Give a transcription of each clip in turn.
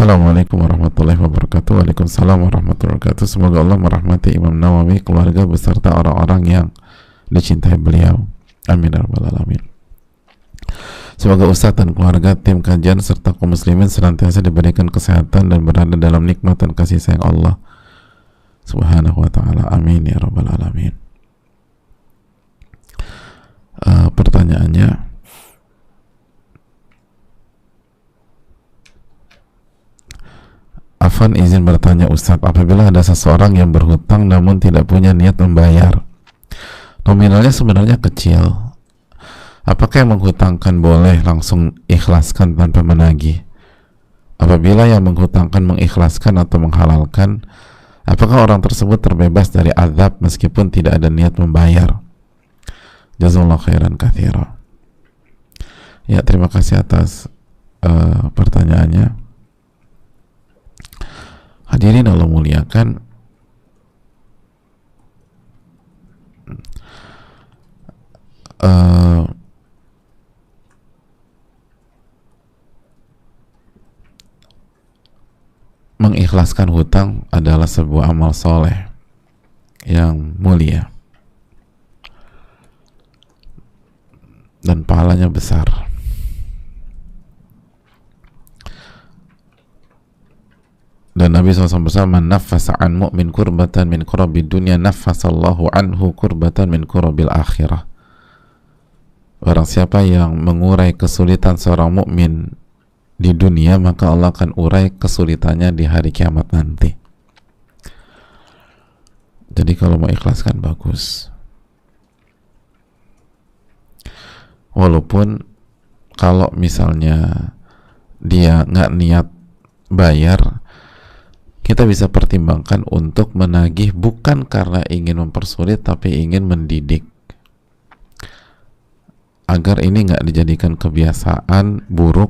Assalamualaikum warahmatullahi wabarakatuh. Waalaikumsalam warahmatullahi wabarakatuh. Semoga Allah merahmati Imam Nawawi, keluarga beserta orang-orang yang dicintai beliau. Amin ya rabbal alamin. Semoga Ustadz dan keluarga, tim kajian serta kaum muslimin senantiasa diberikan kesehatan dan berada dalam nikmat dan kasih sayang Allah Subhanahu wa ta'ala. Amin ya rabbal alamin. Pertanyaannya, Afan izin bertanya Ustadz, apabila ada seseorang yang berhutang namun tidak punya niat membayar, nominalnya sebenarnya kecil, apakah yang menghutangkan boleh langsung ikhlaskan tanpa menagih? Apabila yang menghutangkan mengikhlaskan atau menghalalkan, apakah orang tersebut terbebas dari azab meskipun tidak ada niat membayar? Jazakallahu khairan katsira. Ya, terima kasih atas pertanyaannya. Hadirin Allah muliakan, mengikhlaskan hutang adalah sebuah amal soleh yang mulia dan pahalanya besar. Dan Nabi SAW bersama, nafasa an mu'min kurbatan min kurabil dunya nafasallahu anhu kurbatan min kurabil akhirah. Barang siapa yang mengurai kesulitan seorang mukmin di dunia, maka Allah akan urai kesulitannya di hari kiamat nanti. Jadi kalau mau ikhlaskan bagus. Walaupun kalau misalnya dia nggak niat bayar, kita bisa pertimbangkan untuk menagih bukan karena ingin mempersulit, tapi ingin mendidik agar ini nggak dijadikan kebiasaan buruk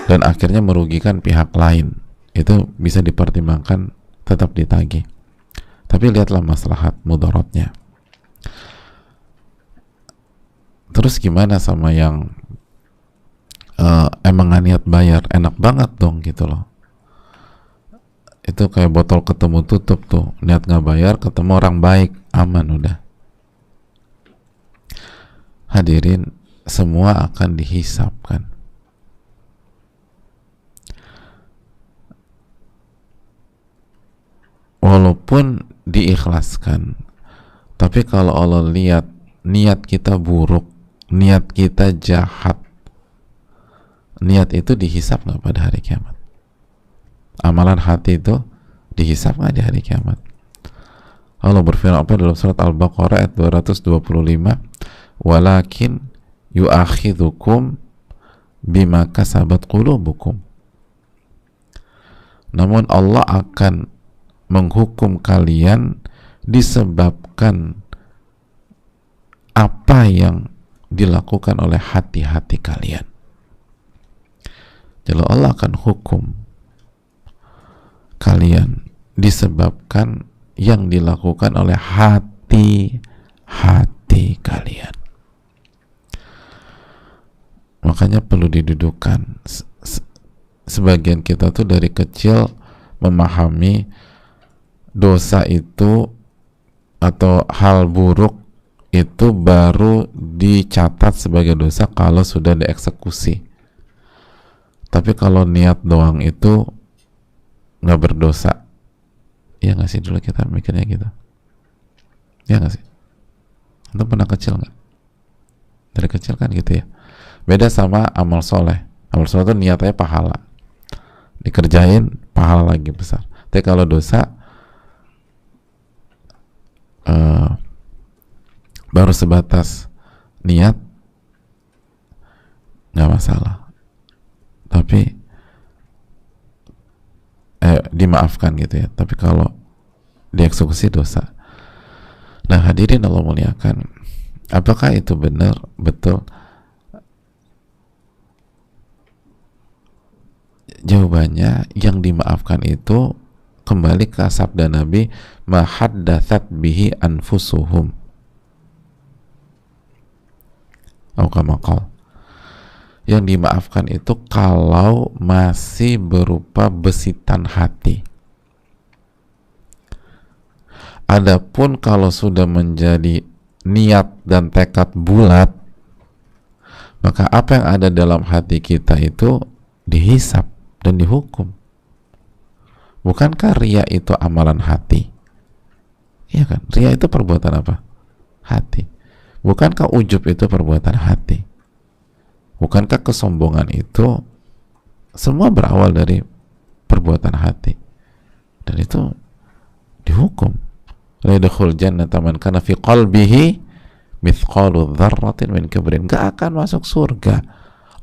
dan akhirnya merugikan pihak lain. Itu bisa dipertimbangkan, tetap ditagih, tapi lihatlah maslahat mudaratnya. Terus gimana sama yang emang nggak niat bayar? Enak banget dong gitu loh. Itu kayak botol ketemu tutup tuh, niat nggak bayar, ketemu orang baik, aman udah. Hadirin, semua akan dihisapkan. Walaupun diikhlaskan, tapi kalau Allah lihat niat kita buruk, niat kita jahat, niat itu dihisap nggak pada hari kiamat? Amalan hati itu dihisap nggak di hari kiamat? Allah berfirman apa dalam surat Al-Baqarah ayat 225, walakin yu'akhidhukum bima kasabat qulubukum. Namun Allah akan menghukum kalian disebabkan apa yang dilakukan oleh hati-hati kalian. Jadi Allah akan hukum kalian disebabkan yang dilakukan oleh hati-hati kalian. Makanya perlu didudukkan. Sebagian kita tuh dari kecil memahami dosa itu atau hal buruk itu baru dicatat sebagai dosa kalau sudah dieksekusi. Tapi kalau niat doang itu nggak berdosa. Ya nggak sih, dulu kita mikirnya gitu. Ya nggak sih? Anda pernah kecil nggak? Dari kecil kan gitu ya. Beda sama amal soleh. Amal soleh itu niatnya pahala, dikerjain pahala lagi besar. Tapi kalau dosa baru sebatas niat, nggak masalah, tapi dimaafkan gitu ya. Tapi kalau dieksekusi dosa. Nah hadirin Allah muliakan, apakah itu benar betul? Jawabannya, yang dimaafkan itu kembali ke sabda Nabi, ma haddatsat bihi anfusuhum, atau kama qala, Yang dimaafkan itu kalau masih berupa besitan hati. Adapun kalau sudah menjadi niat dan tekad bulat, maka apa yang ada dalam hati kita itu dihisap dan dihukum. Bukankah ria itu amalan hati? Iya kan? Ria itu perbuatan apa? Hati. Bukankah ujub itu perbuatan hati? Bukankah kesombongan itu semua berawal dari perbuatan hati? Dan itu dihukum. La yadkhul jannata man kana fi qalbihi mithqalu dzarratin min kibrin. Gak akan masuk surga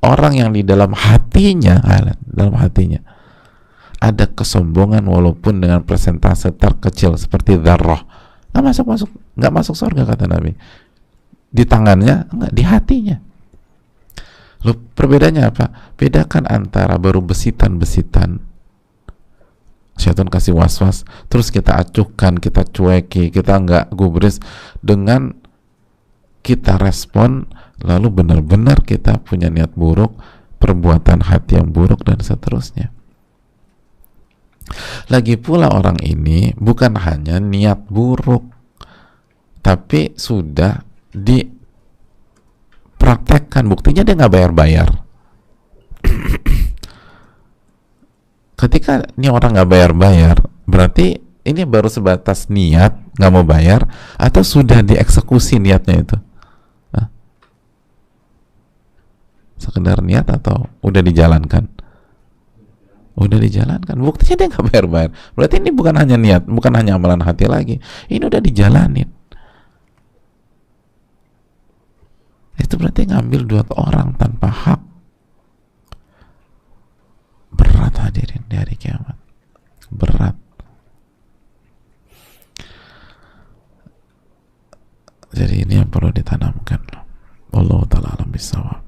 orang yang di dalam hatinya ada kesombongan walaupun dengan persentase terkecil seperti dzarrah. Nggak masuk surga kata Nabi. Di tangannya, enggak, di hatinya. Loh, perbedaannya apa? Bedakan antara baru besitan-besitan, syaitan kasih was-was, terus kita acuhkan, kita cueki, kita nggak gubris, dengan kita respon, lalu benar-benar kita punya niat buruk, perbuatan hati yang buruk, dan seterusnya. Lagi pula orang ini bukan hanya niat buruk, tapi sudah dipraktekkan, buktinya dia nggak bayar-bayar. Ketika ini orang nggak bayar-bayar, berarti ini baru sebatas niat, nggak mau bayar, atau sudah dieksekusi niatnya itu? Hah? Sekedar niat atau udah dijalankan? Udah dijalankan, buktinya dia nggak bayar-bayar. Berarti ini bukan hanya niat, bukan hanya amalan hati lagi, ini udah dijalanin. Itu berarti ngambil duit orang tanpa hak. Berat hadirin di hari kiamat, berat. Jadi ini yang perlu ditanamkan. Wallahu ta'ala alam bissawab.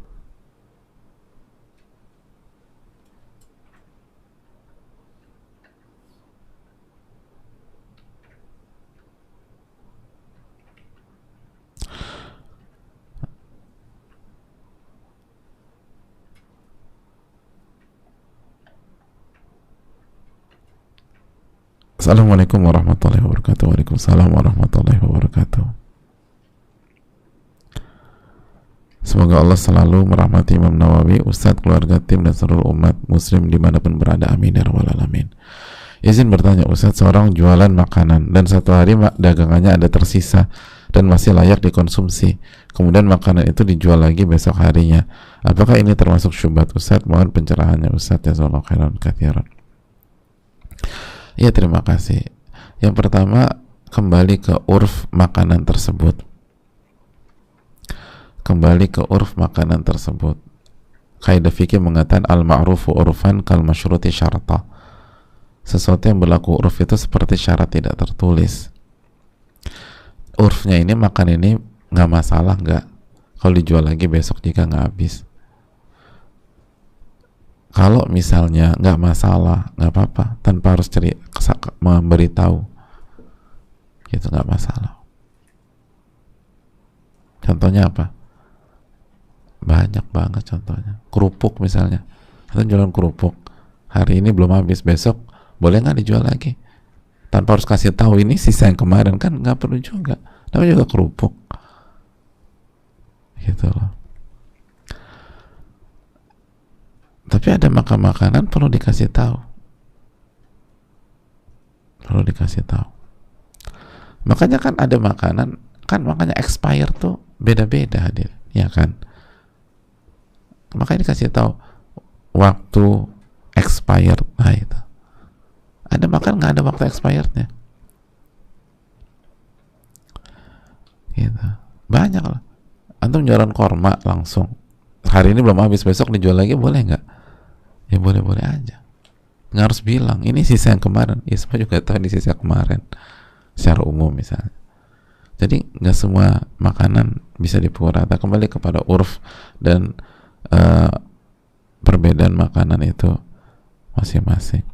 Assalamualaikum warahmatullahi wabarakatuh. Waalaikumsalam warahmatullahi wabarakatuh. Semoga Allah selalu merahmati Imam Nawawi, Ustadz, keluarga, tim, dan seluruh umat muslim dimanapun berada. Amin ya rabbal alamin. Izin bertanya Ustadz, seorang jualan makanan dan satu hari dagangannya ada tersisa dan masih layak dikonsumsi, kemudian makanan itu dijual lagi besok harinya, apakah ini termasuk syubhat Ustadz? Mohon pencerahannya Ustadz, jazakallahu khairan katsiran. Ya, terima kasih. Yang pertama, kembali ke urf makanan tersebut. Kembali ke urf makanan tersebut. Kaidah fikih mengatakan al-ma'rufu urfan kal masyruti syarta. Sesuatu yang berlaku urf itu seperti syarat tidak tertulis. Urfnya ini, makan ini nggak masalah, nggak. Kalau dijual lagi besok jika nggak habis. Kalau misalnya nggak masalah, nggak apa-apa, tanpa harus memberitahu, itu nggak masalah. Contohnya apa? Banyak banget contohnya. Kerupuk misalnya, atau jualan kerupuk, hari ini belum habis, besok boleh nggak dijual lagi? Tanpa harus kasih tahu ini sisa yang kemarin, kan nggak perlu juga. Namanya juga kerupuk, gitu loh. Tapi ada makanan perlu dikasih tahu. Perlu dikasih tahu. Makanya kan ada makanan, kan makanya expire tuh beda-beda hadir, ya kan? Makanya dikasih tahu waktu expired. Nah itu. Ada makan nggak ada waktu expirednya. Gitu. Banyak lah. Antum jualan korma langsung. Hari ini belum habis, besok dijual lagi, boleh nggak? Ya boleh-boleh aja. Nggak harus bilang ini sisa yang kemarin. Ya semua juga tahu ini sisa kemarin secara umum misalnya. Jadi nggak semua makanan bisa dipukul rata. Kembali kepada urf dan perbedaan makanan itu masing-masing.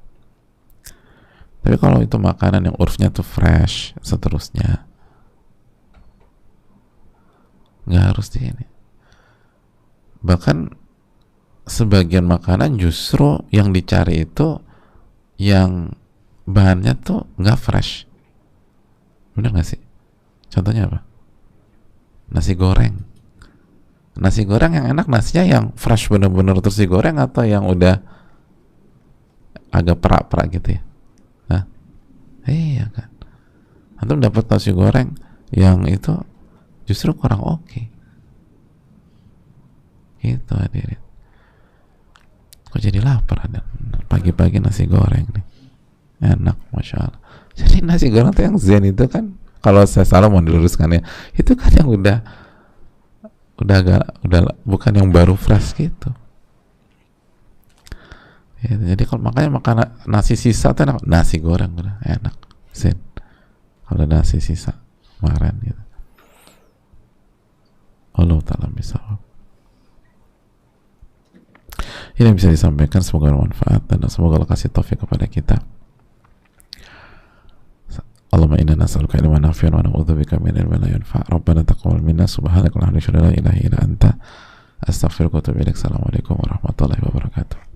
Tapi kalau itu makanan yang urfnya tuh fresh, seterusnya, nggak harus di ini. Bahkan sebagian makanan justru yang dicari itu yang bahannya tuh nggak fresh. Bener nggak sih? Contohnya apa? Nasi goreng. Nasi goreng yang enak nasinya yang fresh bener-bener terus digoreng atau yang udah agak perak-perak gitu ya? Hah? Iya kan? Antum dapat nasi goreng yang itu justru kurang oke. Gitu hadirin. Kok jadi lapar ada pagi-pagi nasi goreng nih. Enak, Masya Allah. Jadi nasi goreng tuh yang zen itu kan, kalau saya salah mau diluruskan ya, itu kan yang udah bukan yang baru fresh gitu. Ya, jadi kalau makanya makan nasi sisa tuh enak. Nasi goreng udah enak, zen. Kalau nasi sisa kemarin gitu. Allah Ta'ala bisa. Ini yang bisa disampaikan, semoga bermanfaat dan semoga Allah kasih taufik kepada kita. Allahumma inna nas'aluka ilman nafi'an wa na'udzubika min ilmin la yanfa'. Rabbana taqabbal minna subhanaka wa la ilaha illa anta astaghfiruka wa atubu ilaik. Assalamualaikum warahmatullahi wabarakatuh.